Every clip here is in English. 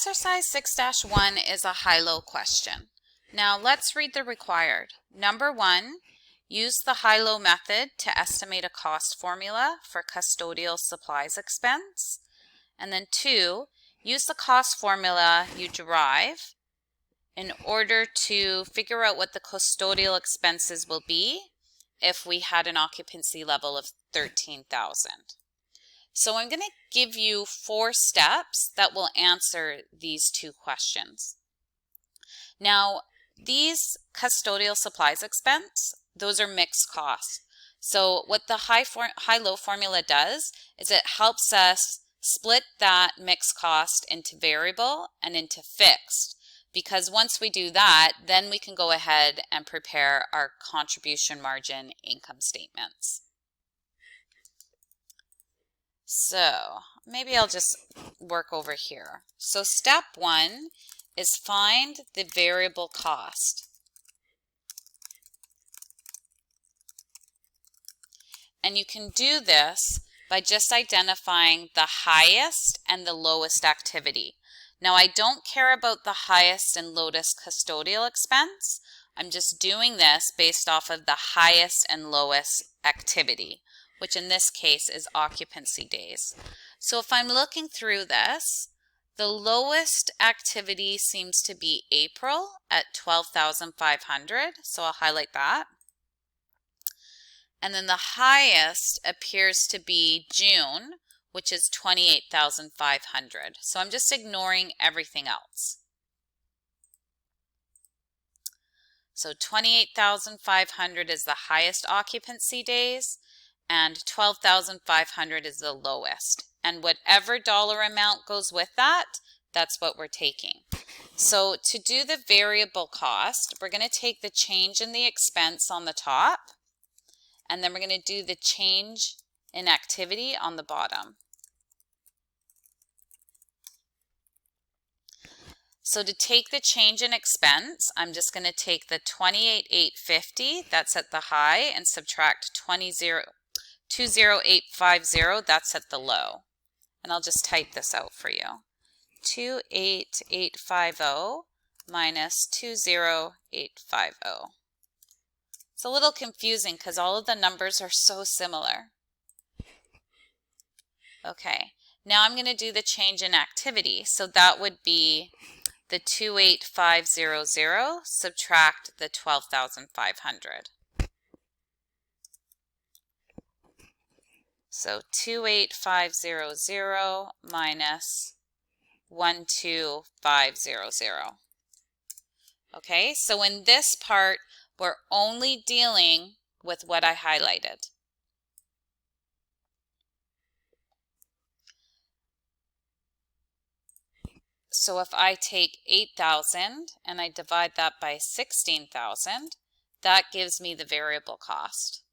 Exercise 6-1 is a high-low question. Now let's read the required. Number 1, use the high-low method to estimate a cost formula for custodial supplies expense. And then 2, use the cost formula you derive in order to figure out what the custodial expenses will be if we had an occupancy level of 13,000. So I'm going to give you 4 steps that will answer these 2 questions. Now, these custodial supplies expense, those are mixed costs. So what the high-low formula does is it helps us split that mixed cost into variable and into fixed. Because once we do that, then we can go ahead and prepare our contribution margin income statements. So maybe I'll just work over here. So step 1 is find the variable cost. And you can do this by just identifying the highest and the lowest activity. Now I don't care about the highest and lowest custodial expense. I'm just doing this based off of the highest and lowest activity, which in this case is occupancy days. So if I'm looking through this, the lowest activity seems to be April at 12,500, so I'll highlight that. And then the highest appears to be June, which is 28,500. So I'm just ignoring everything else. So 28,500 is the highest occupancy days, and 12,500 is the lowest. And whatever dollar amount goes with that, that's what we're taking. So to do the variable cost, we're going to take the change in the expense on the top, and then we're going to do the change in activity on the bottom. So to take the change in expense, I'm just going to take the 28,850, that's at the high, and subtract 20850, that's at the low. And I'll just type this out for you. 28850 minus 20850. It's a little confusing because all of the numbers are so similar. Okay, now I'm going to do the change in activity. So that would be the 28500 subtract the 12,500. So 28500 minus 12500. Okay, so in this part, we're only dealing with what I highlighted. So if I take 8,000 and I divide that by 16,000, that gives me the variable cost.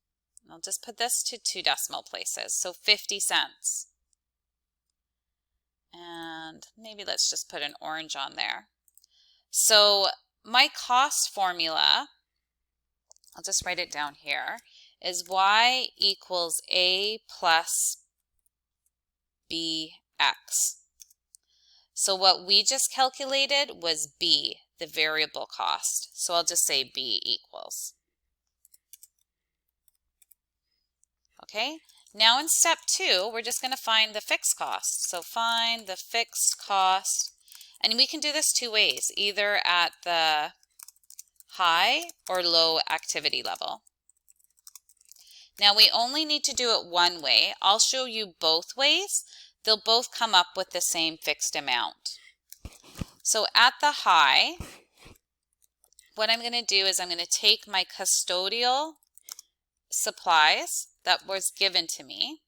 I'll just put this to 2 decimal places, so 50 cents. And maybe let's just put an orange on there. So my cost formula, I'll just write it down here, is y equals a plus bx. So what we just calculated was b, the variable cost. So I'll just say b equals. Okay, now in step 2, we're just going to find the fixed cost. So find the fixed cost, and we can do this 2 ways, either at the high or low activity level. Now we only need to do it one way. I'll show you both ways. They'll both come up with the same fixed amount. So at the high, what I'm going to do is I'm going to take my custodial supplies that was given to me.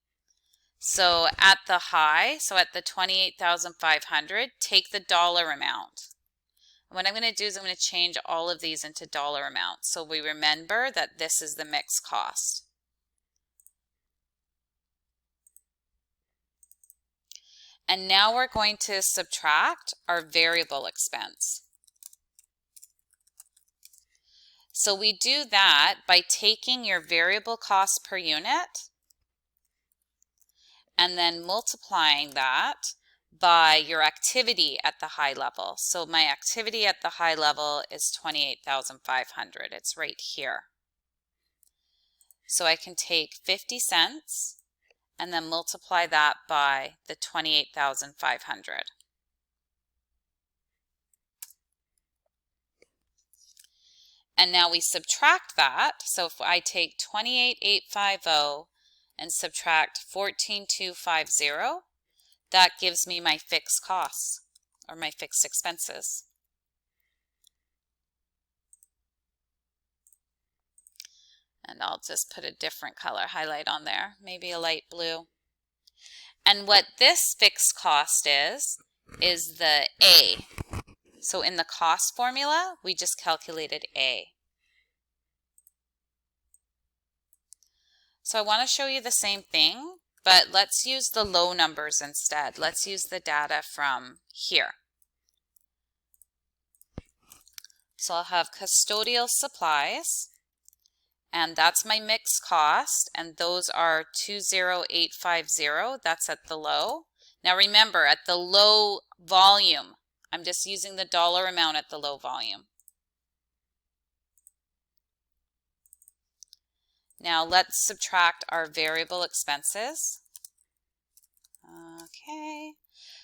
So at the high, so at the 28,500, take the dollar amount. And what I'm going to do is I'm going to change all of these into dollar amounts. So we remember that this is the mixed cost. And now we're going to subtract our variable expense. So we do that by taking your variable cost per unit and then multiplying that by your activity at the high level. So my activity at the high level is 28,500. It's right here. So I can take 50 cents and then multiply that by the 28,500. And now we subtract that. So if I take 28,850 and subtract 14,250, that gives me my fixed costs or my fixed expenses. And I'll just put a different color highlight on there, maybe a light blue. And what this fixed cost is the A. So in the cost formula, we just calculated A. So I want to show you the same thing, but let's use the low numbers instead. Let's use the data from here. So I'll have custodial supplies, and that's my mixed cost, and those are 20850. That's at the low. Now remember, at the low volume, I'm just using the dollar amount at the low volume. Now let's subtract our variable expenses. Okay,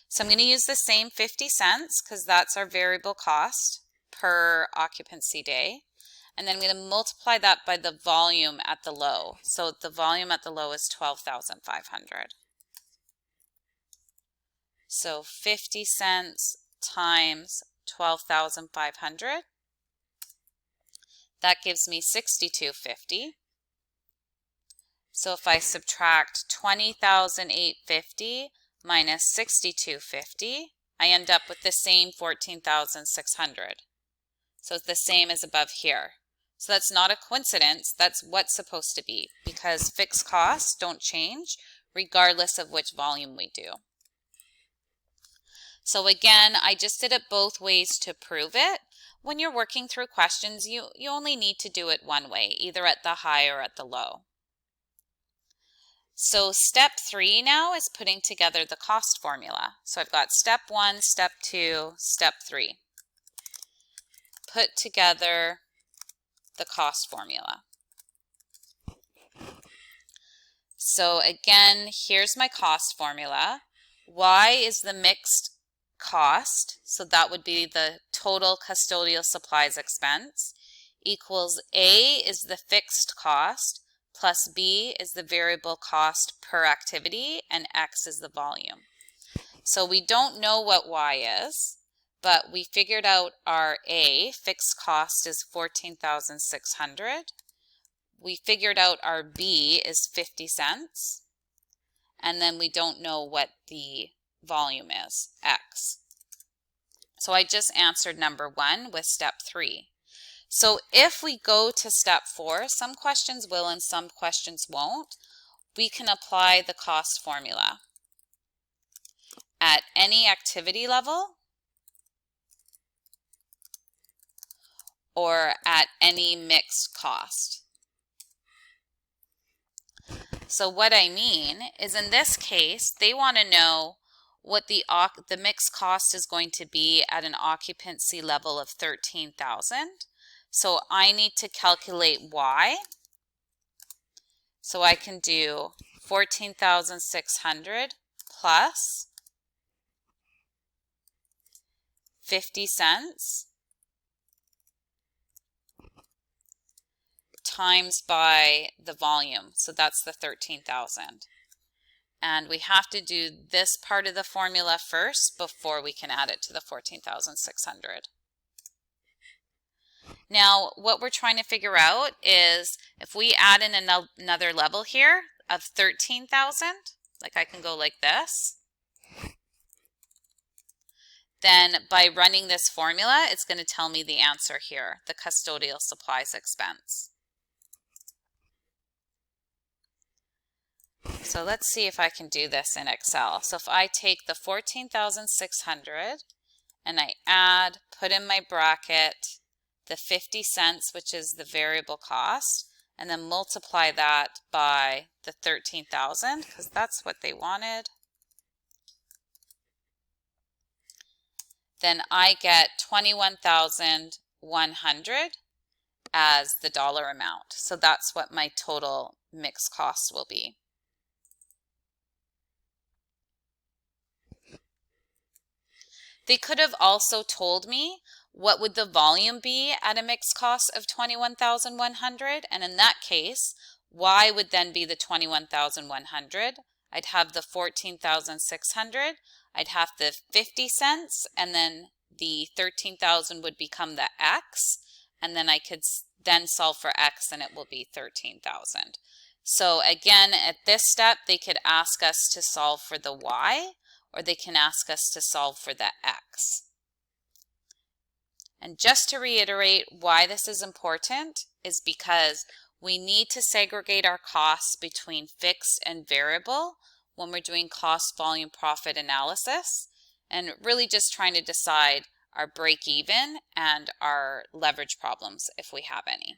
so I'm going to use the same 50 cents because that's our variable cost per occupancy day. And then I'm going to multiply that by the volume at the low. So the volume at the low is 12,500. So 50 cents times 12,500. That gives me 62.50. So if I subtract 20,850 minus 62.50, I end up with the same 14,600. So it's the same as above here. So that's not a coincidence, that's what's supposed to be, because fixed costs don't change regardless of which volume we do. So again, I just did it both ways to prove it. When you're working through questions, you only need to do it one way, either at the high or at the low. So step 3 now is putting together the cost formula. So I've got step 1, step 2, step 3. Put together the cost formula. So again, here's my cost formula. Y is the mixed cost, so that would be the total custodial supplies expense, equals A is the fixed cost, plus B is the variable cost per activity, and X is the volume. So we don't know what Y is, but we figured out our A, fixed cost, is 14,600. We figured out our B is 50 cents. And then we don't know what the volume is, X. So I just answered number 1 with step 3. So if we go to step 4, some questions will and some questions won't, we can apply the cost formula at any activity level or at any mixed cost. So what I mean is, in this case, they want to know what the mixed cost is going to be at an occupancy level of 13,000. So I need to calculate Y. So I can do 14,600 plus 50 cents times by the volume. So that's the 13,000. And we have to do this part of the formula first before we can add it to the 14,600. Now, what we're trying to figure out is if we add in another level here of 13,000, like I can go like this, then by running this formula, it's going to tell me the answer here, the custodial supplies expense. So let's see if I can do this in Excel. So if I take the 14,600 and I put in my bracket the 50 cents, which is the variable cost, and then multiply that by the 13,000, because that's what they wanted. then I get 21,100 as the dollar amount. So that's what my total mixed cost will be. They could have also told me what would the volume be at a mixed cost of 21,100, and in that case, Y would then be the 21,100. I'd have the 14,600. I'd have the 50 cents, and then the 13,000 would become the X, and then I could then solve for X, and it will be 13,000. So again, at this step, they could ask us to solve for the Y, or they can ask us to solve for the X. And just to reiterate why this is important is because we need to segregate our costs between fixed and variable when we're doing cost, volume, profit analysis, and really just trying to decide our break even and our leverage problems if we have any.